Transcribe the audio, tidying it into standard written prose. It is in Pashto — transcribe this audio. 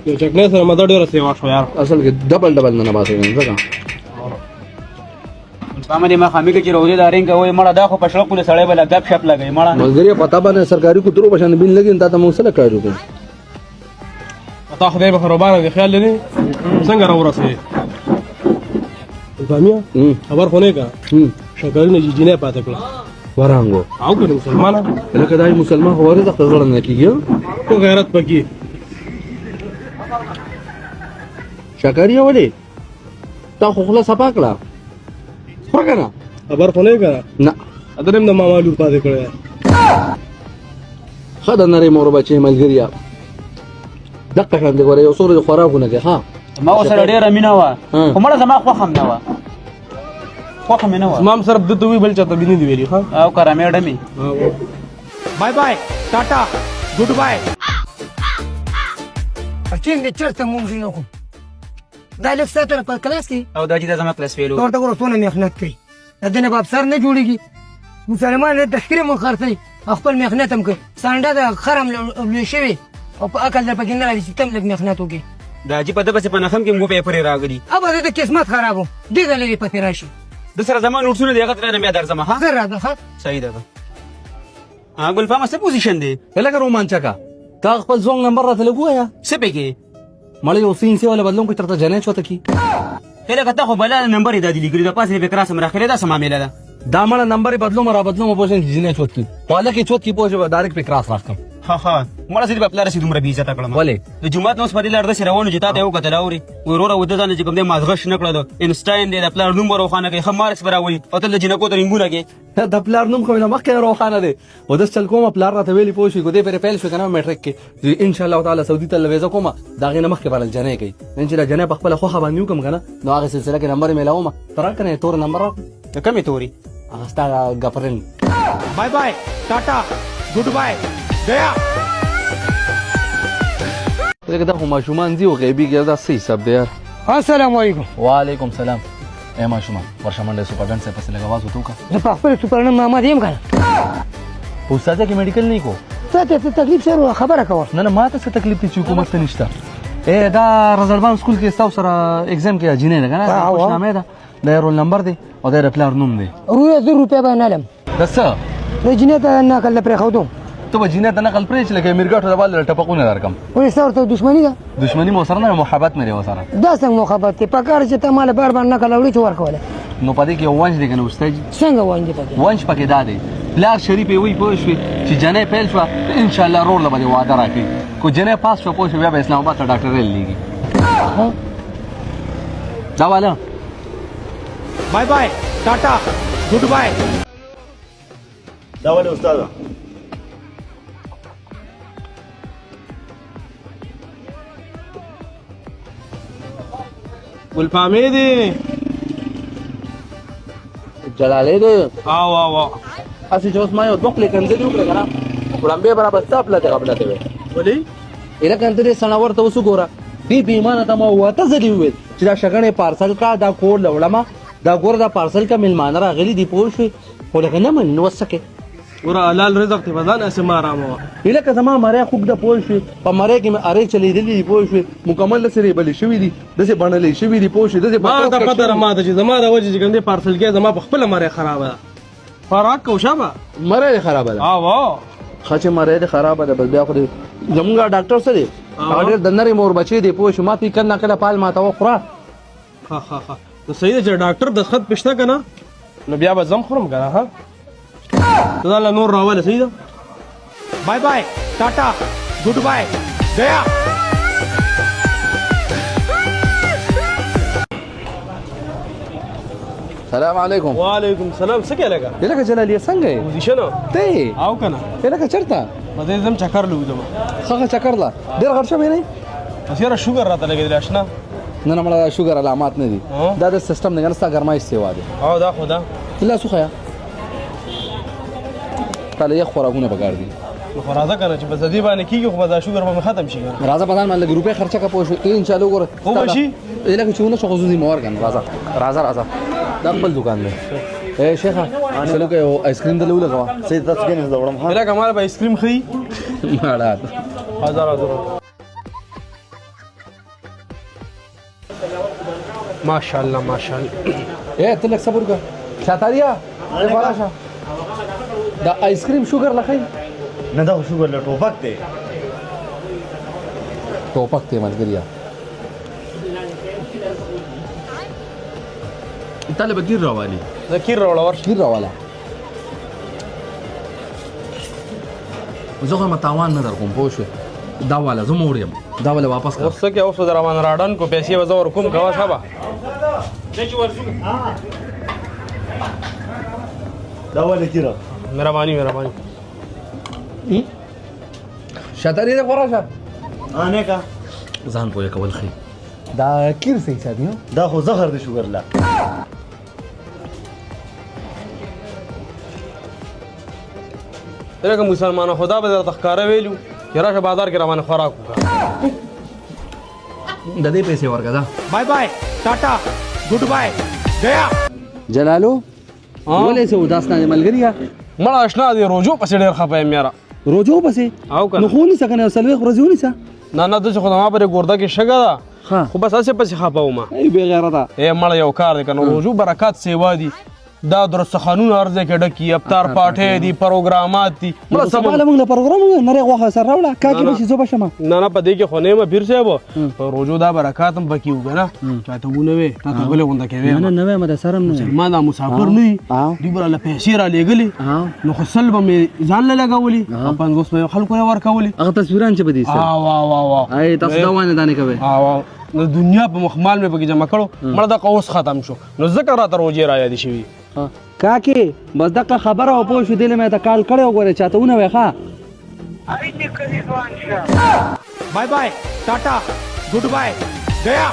یو چکنۍ سره مزه ډېره سیوا شوه یار. اصل کې ډبل نه باسي ځکه پامه دې مخامې کې چې روزي دارین کوي مړه دا خو په شړق له سړی بل غب شپ لګي مړه مزګری پتا باندې سرکاري کو درو بشان بین لګین تا ته مو سره کارو کوم تا خدای به خرابانه دی خیال لري څنګه راورسې فهمیا خبر خو نه کا شکرونه چې جنې پاتې کړه ورانګو او که مسلمانان لکه دای مسلمان خو ورته خبره نه کیږي کو غیرت پکې شکریا ولې تا خو خلاص پاکړه خو کنه خبر خو نه کا نه ادرم د ماما لور پاتې کړه خدای نری مور بچي ملګریا دغه کاندې غوړې یو سورې خوراکونه کې ها ما سره ډېره مینه وه خو مړه زما خوښ هم نه وه خوښ مې نه وه زما هم صرف ده ته وي بل چاته بې نه دي ویلي ښه او که رامیډه مې bye bye tata goodbye څنګه چرته مونږ یو کوم دا لږ ساتره په کلاس کې او دا چې دا زما کلاس ویلو ورته ورسونه میخنت کوي د نه باب سر نه جوړیږي مسلمان د تشکر مون خرڅي خپل میخنت هم کوي سانډه د خرم لوي شوی او په اکل د پکې نه راځي تم لږ میخنت وکي دا چې په دغه څه په نخم کې مو پیپر راغلي اب د قسمت خرابو دې دلې په راشي د سره زما نوټونه دی هغه تر بیا درځم ها زه راځه ها صحیح ده ها ګل فامه څه پوزیشن دی لکه رومانچا کا تا خپل زونګ نمبر راته لګویا څه پکې مړ یو سین سی ولا بدلون کو ترته جنې چوته کی هله کته خو بل نمبر دی لیکلي دا پاسه فکر سم راخره دا سم معاملې ده دا مړ نمبر بدلو مرا بدلو مو پوښتنه جنې چوت کی والا کې چوت کی پوښتنه ډایرکټ په کراس راکم ها ها مړه سړي په پلار سي دومره بي عزت کړم ولې د جمعات نو سپدي لړ د روانو چې تا ته یو کتل اوري ورور او د ځان چې کوم دې مازغش نه کړل انسټاین دې د پلار نومبر خانه کې خمارس براوي او تل جنکو تر انګونه کې د پلار نوم خو نه مخکې روخانه دی او د چل کوم پلار راته ویلي پوه شي ګودې پر پیل شو کنه میټریک کې ان شاء الله تعالی سعودي ته ویزا کومه دا غینه مخکې بل جنې کوي ان شاء الله جنې په خپل خو باندې کوم کنه نو هغه سلسله کې نمبر ملاوم تر کنه تور نمبر ته کمې توري هغه ستا غفرن bye bye tata goodbye गया دغه د ماشومان دی او غیبی ګرځا صحیح سب دی یار السلام علیکم وعلیکم سلام اے ماشومان ورشمنډه سپرډنټ سے پس لګا واسو تو کا زه په خپل سپرنم محمد یم کنه استاد کې میډیکل نه کو ته تکلیف سره خبره کوه نه ما ته څه تکلیف دي چې حکومت ته نشته اے دا رزلبان سکول کې تاسو سره ایگزام کې جنې ده کنه خوشنامه ده د رول نمبر دی او د پلار نوم دی رویا 1000 روپیا باندې لم دسه نو جنې ته نه کله پرې خو دوم ته به جنې ته نقل پرې چې لکه میرګاټو د بال ټپقونه درکم وې سره دښمنی ده دښمنی مو سره نه محبت مې وسره دا څنګه محبت ته پکار چې ته مال بار باندې نقل وړي چې ورکوله نو پدې کې وانج دی کنه استاد څنګه وانجه پکې وانج پکې دادې پلار شریف وی پوه شو چې جنې پیل شو ان شاء الله رول باندې وعده راکړي کو جنې پاس شو پوه شو بیا به اسلام آباد ته ډاکټر لېږي دا والا bye bye tata goodbye دا ولې استاد ګل فامې دی جلالې دی او اسی چې اوس ما یو دوه کلیکن دی وکړه کنه وړاندې برابر ستاپ لته قبل ته وي ولې اله کنده سناور ته وسو ګوره بي بیمانه ته ما وته زدي وي چې دا شګنه پارسل کا دا کوډ لوړما دا ګور دا پارسل کا ملمانه راغلي دی پوه شو خو لکه نه من وسکه ورا حلال رزق ته بدن اسما رامو اله که زما مړی خوګ د پوه شو په مړی کې اره چلی دی پوه شو مکمل سره بلی شوې دي دسه بڼلې شوې دي پوه شو دسه ما ته پته را ما ته چې زما د وجه چې کوم دې پارسل کې زما په خپل مړی خراب ده فراق کو شابه مړی خراب ده خاصه مړی خراب ده بس بیا خو زمونږ ډاکټر سره هغه د نری مور بچی دی پوه شو ما پی کنه کله پال ما ته وخوره ها نو صحیح ده چې ډاکټر د خط پښته کنه نو بیا به زم خورم کنه ها دا له نور راواله صحیح ده bye bye tata goodbye गया سلام علیکم وعلیکم سلام څه کې لګا لکه جلالیه څنګه یې پوزیشن ته او کنه لکه چرته مزه زم چکر لوزم خغه چکر لا ډیر غرشه مې نه اسیره شوګر راته لګیدل آشنا نه نه مړه شوګر علامات نه دي دا د سیستم نه ګنستا ګرمای استوا دي او دا خدا الله سوخیا کله یې خوراکونه بګار دي خو راځه کنه چې بس دې باندې کیږي خو دا شوګر به ختم شي راځه بدن باندې روپے خرچه کا پوښ ان شاء الله ګوره او بشي لکه چې ونه شو خصوصي مور کنه راځه دا خپل دکان دی اے شیخه چلو که آیس کریم دلو لګوا سید تاسو کې نه زوړم میرا کمال به آیس کریم خري ماړه 1000 ماشاءالله ماشاءالله اے ته لږ صبر وکړه شاتاریا ته راشه دا آیس کریم شوګر لخی نه دا خو شوګر له ټوپک دی ټوپک ته ملګریا طالب ګیر راوالي ذکر راوړه ورشه ګیر راواله زه هم تاوان نه در کوم پوه شو دا والا زه موریم دا والا واپس کړه اوس کې اوس در روان راډن کو پیسې وزور کوم کوا شابه دا ولې کیره مهرباني مهرباني شاتاریا ته راشه نه کا ځان پوهه کول خي دا کیر صحیح ساتي نو دا خو زهر دی شوګر لا دغه مسلمانانو خدا به درته ښکاره ویلو چې راشه بازار کې روانه خوراک وکړه د دې پیسې ورکړه دا bye bye tata goodbye गया جلالو ولې سه وداس نه ملګریا مړه آشنا دی روجو پسې ډېر خپه یم یاره روزو پسې او نو کنه خو نه سکنه سلوي ورځونی سه نه نه دغه خو ما پرې ګورده کې شګه ده ها خو بس اسې پسې خپه وم ای بے غیرته اے مړه یو کار دی کنه روجو برکات سیوا دي دا درستخانونه ارزه کې ډکی افطار پاټې دي پروګرامات دي مړه سبا سم موږ له پروګرام نه غوخه سره راوړه کاږي به زو بشم نه نه پدې کې خو نه ما پیر صاحب روجو دا برکات هم پکې وګنه چاته ونه وي تاسو غلې غونډه کې وي نه نه مده سره نه ما دا مسافر نه دی بل له پیسې را لېګلې نو خو سلبه مې ځان له لګولې خپل دوست په خلکو نه ورکولې هغه تصویران چې بدی سره وا وا وا ای تاسو دا وانه دانه کوي نو دنیا په مخمال مې پکې جمع کړو مړه دا قوس ختم شو نو ذکر را تر وجه را یاد شي کاکي بس دغه خبره او پوه شو دله مې ته کال کړو غوړې چاته ونه وای ښا bye bye tata goodbye गया